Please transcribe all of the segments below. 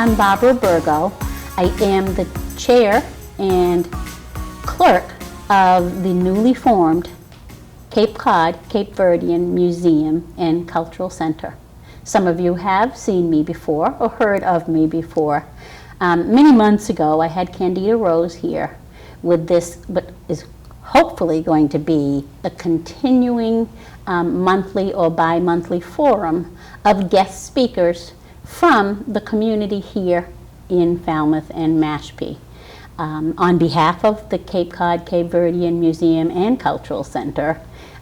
I'm Barbara Burgo. I am the chair and clerk of the newly formed Cape Cod, Cape Verdean Museum and Cultural Center. Some of you have seen me before or heard of me before. Many months ago, I had Candida Rose here with this, what is hopefully going to be a continuing monthly or bi-monthly forum of guest speakers from the community here in Falmouth and Mashpee. On behalf of the Cape Cod, Cape Verdean Museum and Cultural Center,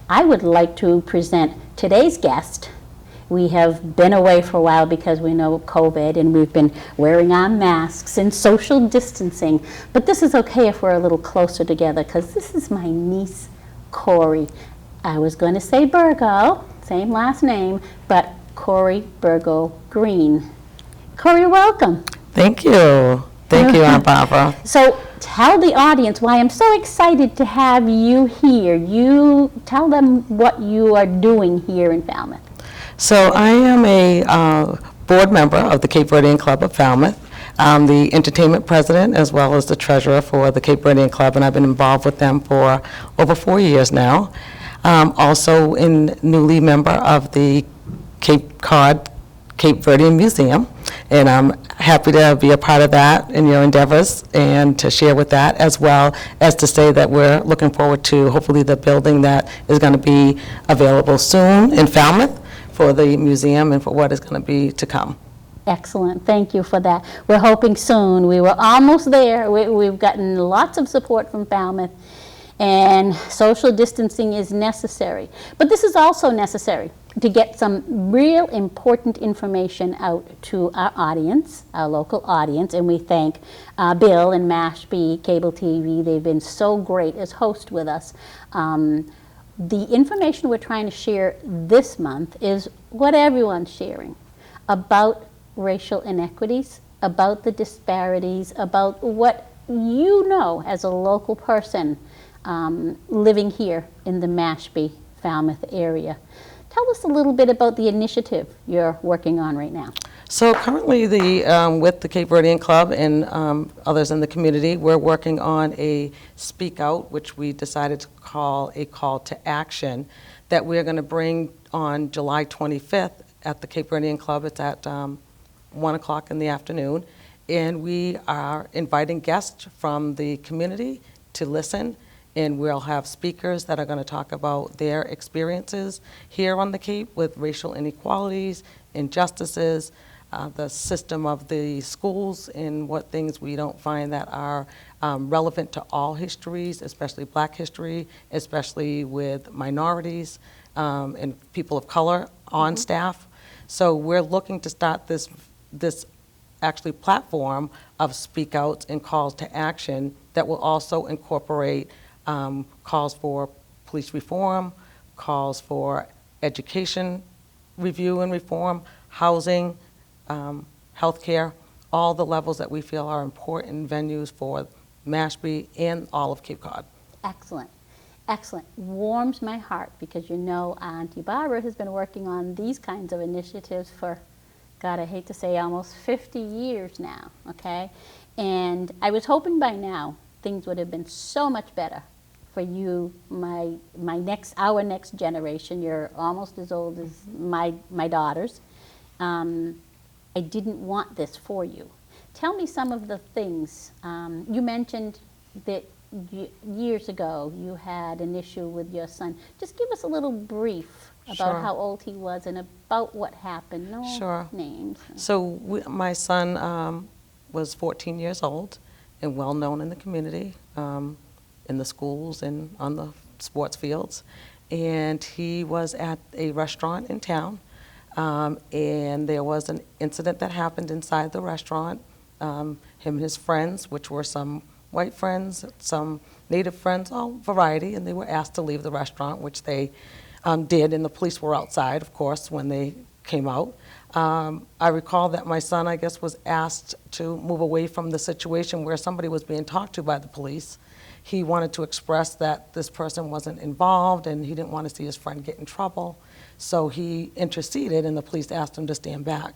I would like to present today's guest. We have been away for a while because we know COVID and we've been wearing our masks and social distancing, but this is okay if we're a little closer together because this is my niece, Corrie. I was going to say Burgo, same last name, but Corrie Burgo Green. Corrie, welcome. Thank you. Thank you, Aunt Barbara. So tell the audience why I'm so excited to have you here. You tell them what you are doing here in Falmouth. So I am a board member of the Cape Verdean Club of Falmouth. I'm the entertainment president as well as the treasurer for the Cape Verdean Club, and I've been involved with them for over 4 years now. Also a newly member of the Cape Cod, Cape Verdean Museum, and I'm happy to be a part of that in your endeavors and to share with that, as well as to say that we're looking forward to hopefully the building that is going to be available soon in Falmouth for the museum and for what is going to be to come. Excellent. Thank you for that. We're hoping soon. We were almost there. We've gotten lots of support from Falmouth, and social distancing is necessary. But this is also necessary to get some real important information out to our audience, our local audience, and we thank Bill and Mashpee Cable TV. They've been so great as hosts with us. The information we're trying to share this month is what everyone's sharing about racial inequities, about the disparities, about what you know as a local person living here in the Mashpee, Falmouth area. Tell us a little bit about the initiative you're working on right now. So currently with the Cape Verdean Club and others in the community, we're working on a Speak Out, which we decided to call a call to action, that we're going to bring on July 25th at the Cape Verdean Club. It's at 1 o'clock in the afternoon, and we are inviting guests from the community to listen, and we'll have speakers that are going to talk about their experiences here on the Cape with racial inequalities, injustices, the system of the schools, and what things we don't find that are relevant to all histories, especially Black history, especially with minorities and people of color on staff. So we're looking to start this actually platform of speak outs and calls to action that will also incorporate calls for police reform, calls for education review and reform, housing, healthcare, all the levels that we feel are important venues for Mashpee and all of Cape Cod. Excellent. Excellent. Warms my heart because you know Auntie Barbara has been working on these kinds of initiatives for, God, I hate to say almost 50 years now, okay? And I was hoping by now things would have been so much better for you, our next generation. You're almost as old as my daughters. I didn't want this for you. Tell me some of the things. You mentioned that years ago you had an issue with your son. Just give us a little brief about how old he was and about what happened. No names. So my son was 14 years old and well known in the community, in the schools and on the sports fields. And he was at a restaurant in town. And there was an incident that happened inside the restaurant. Him and his friends, which were some white friends, some Native friends, all variety, and they were asked to leave the restaurant, which they did, and the police were outside, of course, when they came out. I recall that my son, I guess, was asked to move away from the situation where somebody was being talked to by the police. He wanted to express that this person wasn't involved and he didn't want to see his friend get in trouble. So he interceded and the police asked him to stand back.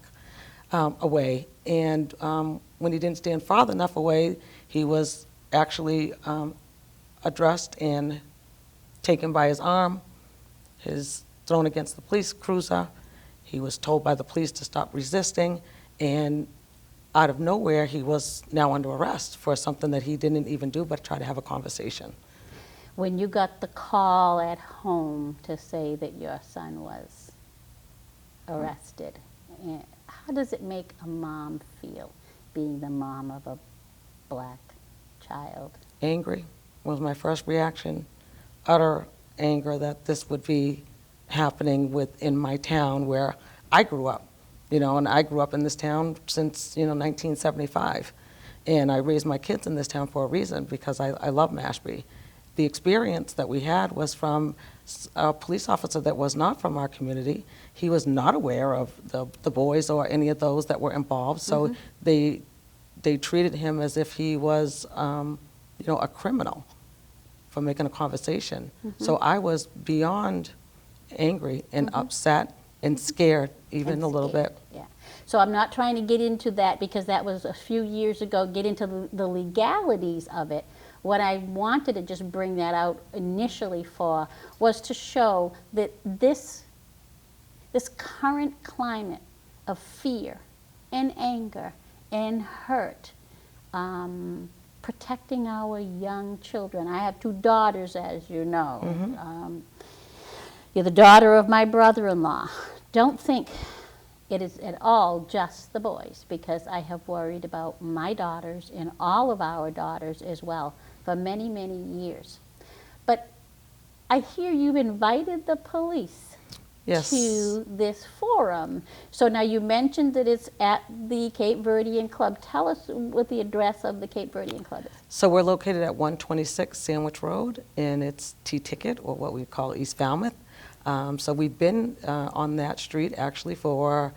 away. And when he didn't stand far enough away, he was actually addressed and taken by his arm, thrown against the police cruiser. He was told by the police to stop resisting, and out of nowhere, he was now under arrest for something that he didn't even do but try to have a conversation. When you got the call at home to say that your son was arrested, how does it make a mom feel, being the mom of a black child? Angry was my first reaction, utter anger that this would be happening within my town where I grew up. And I grew up in this town since, 1975. And I raised my kids in this town for a reason, because I love Mashpee. The experience that we had was from a police officer that was not from our community. He was not aware of the boys or any of those that were involved, so they treated him as if he was, a criminal for making a conversation. So I was beyond angry and upset and scared, even a little bit. Yeah. So I'm not trying to get into that, because that was a few years ago, get into the legalities of it. What I wanted to just bring that out initially for was to show that this current climate of fear and anger and hurt, protecting our young children. I have 2 daughters, as you know. You're the daughter of my brother-in-law. Don't think it is at all just the boys, because I have worried about my daughters and all of our daughters as well for many, many years. But I hear you've invited the police to this forum. So now you mentioned that it's at the Cape Verdean Club. Tell us what the address of the Cape Verdean Club is. So we're located at 126 Sandwich Road, and it's T-Ticket, or what we call East Falmouth. So we've been on that street actually for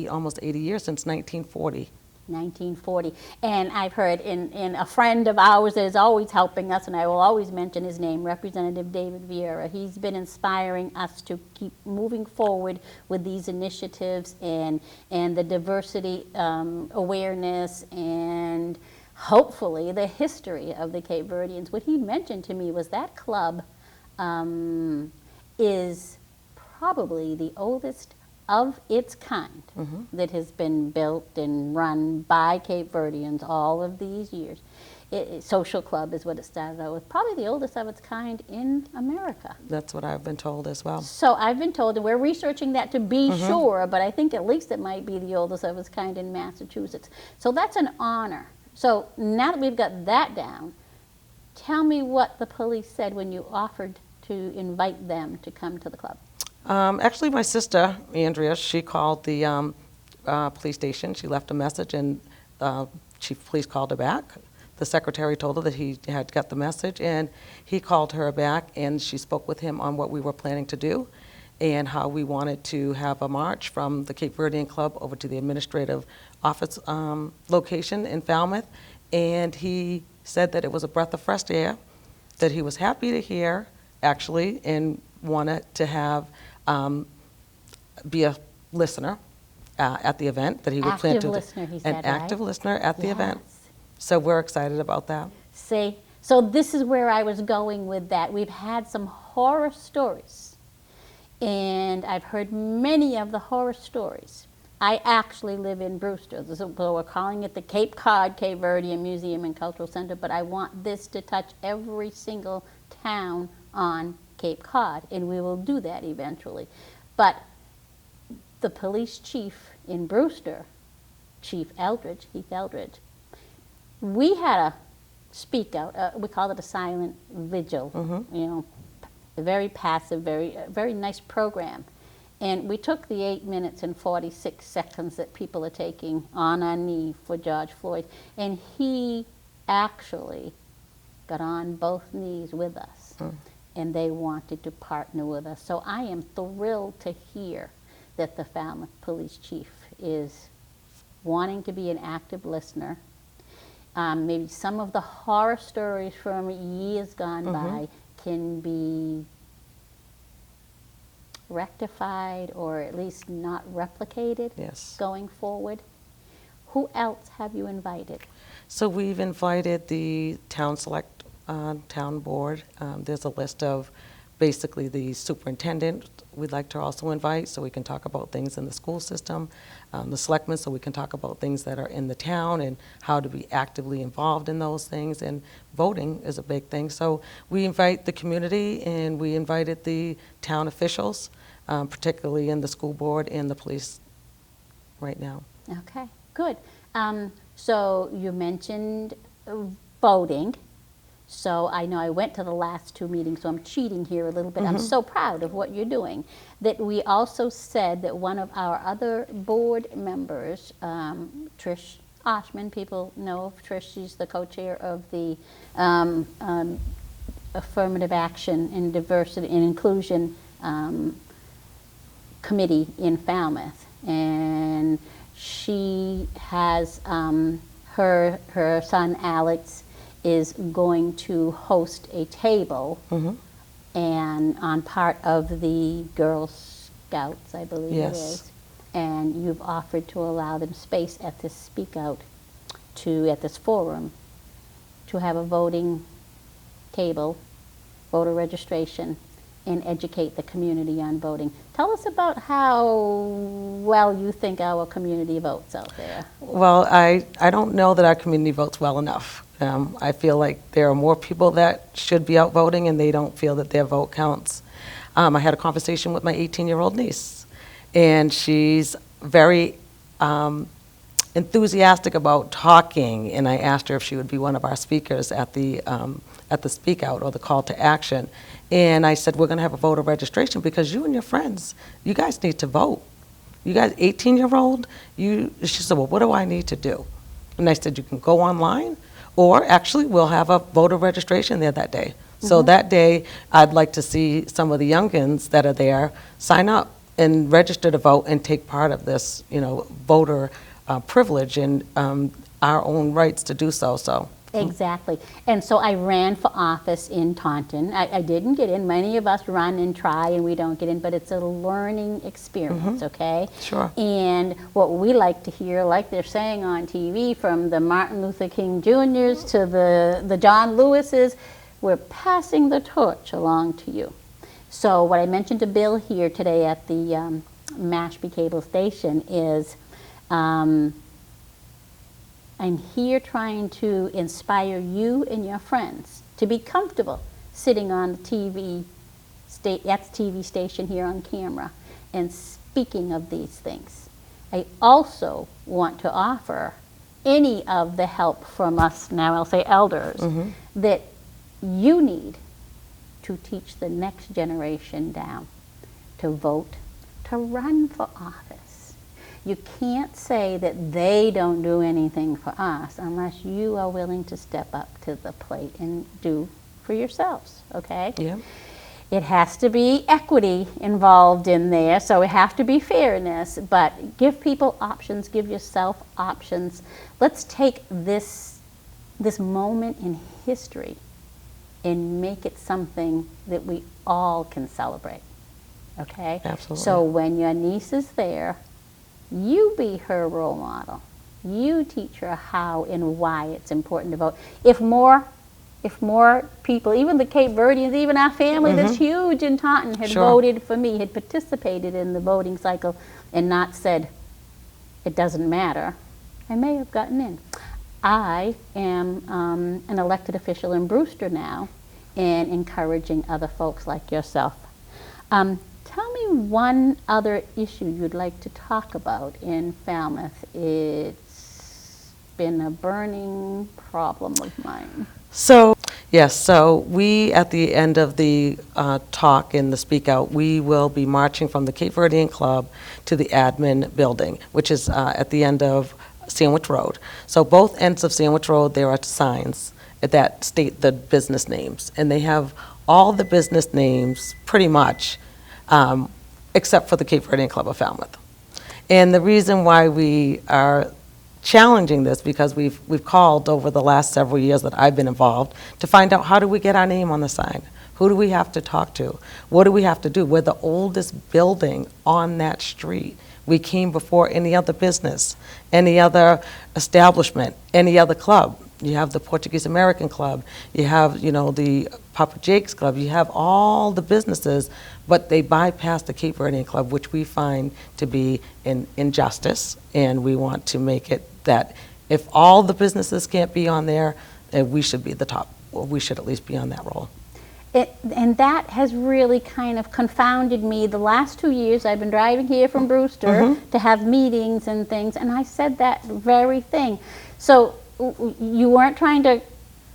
almost 80 years, since 1940. 1940. And I've heard in a friend of ours that is always helping us, and I will always mention his name, Representative David Vieira. He's been inspiring us to keep moving forward with these initiatives and the diversity awareness and hopefully the history of the Cape Verdeans. What he mentioned to me was that club is probably the oldest of its kind that has been built and run by Cape Verdeans all of these years. Social club is what it started out with, probably the oldest of its kind in America. That's what I've been told as well. So I've been told, and we're researching that to be sure, but I think at least it might be the oldest of its kind in Massachusetts. So that's an honor. So now that we've got that down, tell me what the police said when you offered to invite them to come to the club. Actually, my sister, Andrea, she called the police station. She left a message, and chief of police called her back. The secretary told her that he had got the message, and he called her back, and she spoke with him on what we were planning to do and how we wanted to have a march from the Cape Verdean Club over to the administrative office location in Falmouth. And he said that it was a breath of fresh air, that he was happy to hear, actually, and wanted to have be a listener at the event, that he would plan to listener, he said, an active right? listener at the event. Yes. So we're excited about that. See, so this is where I was going with that. We've had some horror stories, and I've heard many of the horror stories. I actually live in Brewster, so we're calling it the Cape Cod Cape Verdean Museum and Cultural Center, but I want this to touch every single town on Cape Cod, and we will do that eventually. But the police chief in Brewster, Chief Eldridge, Heath Eldridge, we had a speak out, we called it a silent vigil, a very passive, very nice program. And we took the 8 minutes and 46 seconds that people are taking on our knee for George Floyd, and he actually got on both knees with us. And they wanted to partner with us. So I am thrilled to hear that the Falmouth Police Chief is wanting to be an active listener. Maybe some of the horror stories from years gone by can be rectified or at least not replicated Yes. going forward? Who else have you invited? So we've invited the town select, town board. There's a list of basically the superintendent we'd like to also invite, so we can talk about things in the school system, the selectmen, so we can talk about things that are in the town and how to be actively involved in those things, and voting is a big thing. So we invite the community, and we invited the town officials, particularly in the school board and the police right now. Okay, good. So you mentioned voting. So I know I went to the last two meetings, so I'm cheating here a little bit. I'm so proud of what you're doing. That we also said that one of our other board members, Trish Oshman, people know of Trish, she's the co-chair of the Affirmative Action and Diversity and Inclusion Committee in Falmouth. And she has, her son Alex is going to host a table and on part of the Girl Scouts, I believe it is. And you've offered to allow them space at this speak out at this forum to have a voting table, voter registration, and educate the community on voting. Tell us about how well you think our community votes out there. Well, I don't know that our community votes well enough. I feel like there are more people that should be out voting, and they don't feel that their vote counts. I had a conversation with my 18-year-old niece, and she's very enthusiastic about talking, and I asked her if she would be one of our speakers at the speak out or the call to action. And I said, we're going to have a voter registration because you and your friends, you guys need to vote. You guys, 18-year-old, she said, well, what do I need to do? And I said, you can go online, or actually we'll have a voter registration there that day. So that day, I'd like to see some of the youngins that are there sign up and register to vote and take part of this, voter privilege and our own rights to do so. So. Exactly. And so I ran for office in Taunton. I didn't get in. Many of us run and try and we don't get in, but it's a learning experience, okay? Sure. And what we like to hear, like they're saying on TV, from the Martin Luther King Jr.'s to the John Lewis's, we're passing the torch along to you. So what I mentioned to Bill here today at the Mashpee Cable Station is I'm here trying to inspire you and your friends to be comfortable sitting on the TV station here on camera and speaking of these things. I also want to offer any of the help from us, now I'll say elders, that you need to teach the next generation down to vote, to run for office. You can't say that they don't do anything for us unless you are willing to step up to the plate and do for yourselves, okay? Yeah. It has to be equity involved in there, so it has to be fairness, but give people options, give yourself options. Let's take this moment in history and make it something that we all can celebrate, okay? Absolutely. So when your niece is there, you be her role model. You teach her how and why it's important to vote. If more people, even the Cape Verdeans, even our family that's huge in Taunton, had voted for me, had participated in the voting cycle and not said, it doesn't matter, I may have gotten in. I am an elected official in Brewster now and encouraging other folks like yourself. Tell me one other issue you'd like to talk about in Falmouth. It's been a burning problem of mine. So, yes, so we, at the end of the talk in the speak out, we will be marching from the Cape Verdean Club to the admin building, which is at the end of Sandwich Road. So both ends of Sandwich Road, there are signs that state the business names, and they have all the business names pretty much, except for the Cape Verdean Club of Falmouth. And the reason why we are challenging this, because we've called over the last several years that I've been involved to find out how do we get our name on the sign. Who do we have to talk to? What do we have to do? We're the oldest building on that street. We came before any other business, any other establishment, any other club. You have the Portuguese American Club, you have, the Papa Jake's Club, you have all the businesses, but they bypass the Cape Verdean Club, which we find to be an injustice, and we want to make it that if all the businesses can't be on there, we should be the top, or we should at least be on that roll. And that has really kind of confounded me. The last 2 years I've been driving here from Brewster to have meetings and things, and I said that very thing. So you weren't trying to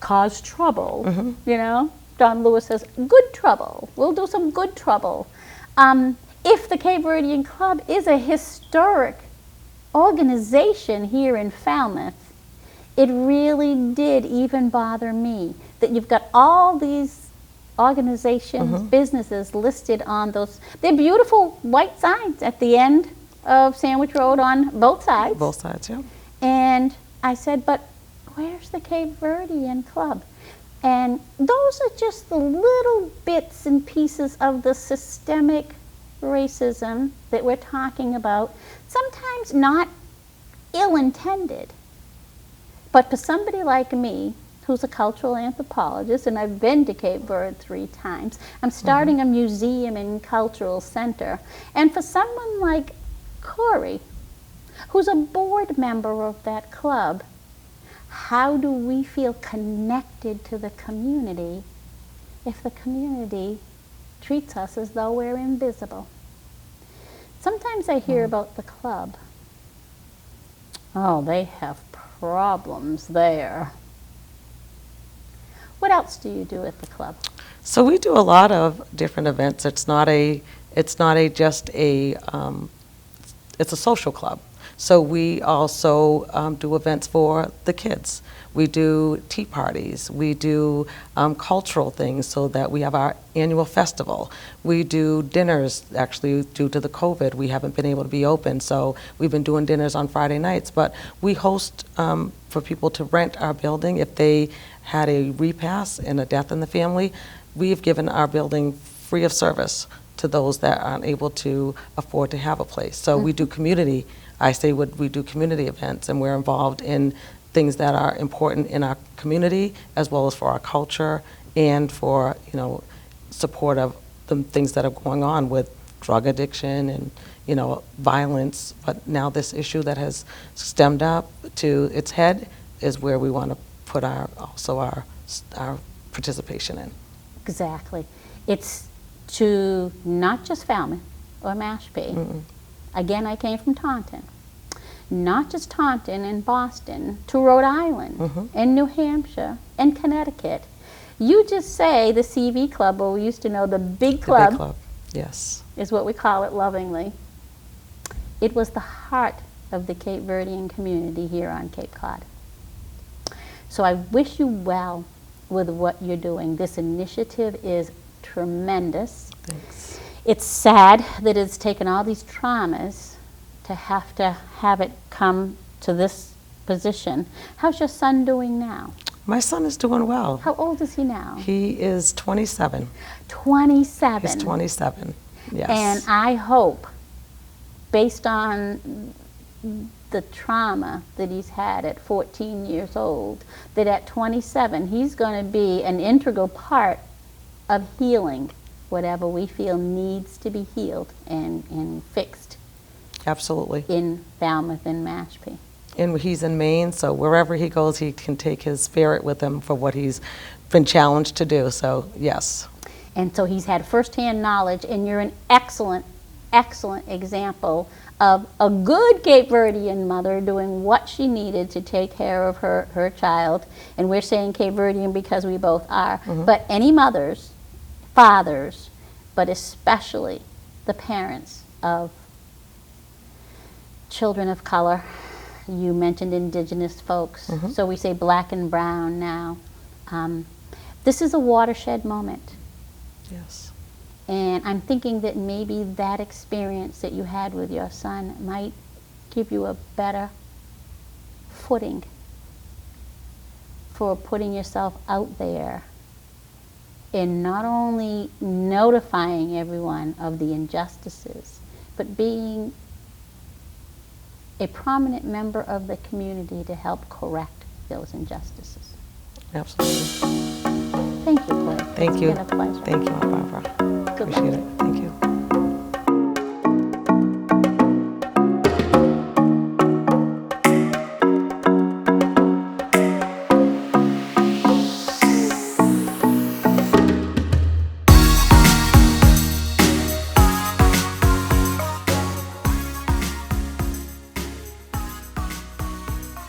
cause trouble, Don Lewis says, good trouble. We'll do some good trouble. If the Cape Verdean Club is a historic organization here in Falmouth, it really did even bother me that you've got all these organizations, businesses listed on those. They're beautiful white signs at the end of Sandwich Road on both sides. Both sides, yeah. And I said, but where's the Cape Verdean Club? And those are just the little bits and pieces of the systemic racism that we're talking about, sometimes not ill-intended. But for somebody like me, who's a cultural anthropologist, and I've been to Cape Verde 3 times. I'm starting a museum and cultural center. And for someone like Corrie, who's a board member of that club, how do we feel connected to the community if the community treats us as though we're invisible? Sometimes I hear about the club. Oh, they have problems there. What else do you do at the club? So we do a lot of different events. It's a social club. So we also do events for the kids. We do tea parties. We do cultural things, so that we have our annual festival. We do dinners. Actually, due to the COVID, we haven't been able to be open, so we've been doing dinners on Friday nights. But we host for people to rent our building. If they had a repass and a death in the family, we have given our building free of service to those that aren't able to afford to have a place. So we do community. We do community events, and we're involved in things that are important in our community, as well as for our culture, and for support of the things that are going on with drug addiction and violence. But now this issue that has stemmed up to its head is where we want to put our participation in. Exactly. It's to not just Falmouth or Mashpee. Again, I came from Taunton. Not just Taunton and Boston, to Rhode Island and New Hampshire and Connecticut. You just say the CV Club, or we used to know the Big Club. The Big Club, yes. Is what we call it lovingly. It was the heart of the Cape Verdean community here on Cape Cod. So I wish you well with what you're doing. This initiative is tremendous. Thanks. It's sad that it's taken all these traumas to have it come to this position. How's your son doing now? My son is doing well. How old is he now? He is 27. 27. He's 27, yes. And I hope, based on the trauma that he's had at 14 years old, that at 27 he's going to be an integral part of healing whatever we feel needs to be healed and fixed. Absolutely. In Falmouth and Mashpee. And he's in Maine, so wherever he goes, he can take his spirit with him for what he's been challenged to do, so yes. And so he's had firsthand knowledge, and you're an excellent, excellent example of a good Cape Verdean mother doing what she needed to take care of her child. And we're saying Cape Verdean because we both are. But any mothers, fathers, but especially the parents of children of color. You mentioned indigenous folks, so we say black and brown now. This is a watershed moment. Yes. And I'm thinking that maybe that experience that you had with your son might give you a better footing for putting yourself out there in not only notifying everyone of the injustices, but being a prominent member of the community to help correct those injustices. Absolutely. Thank you, Claire. Thank you. It's been a pleasure. Thank you, Aunt Barbara. Good Appreciate luck. it.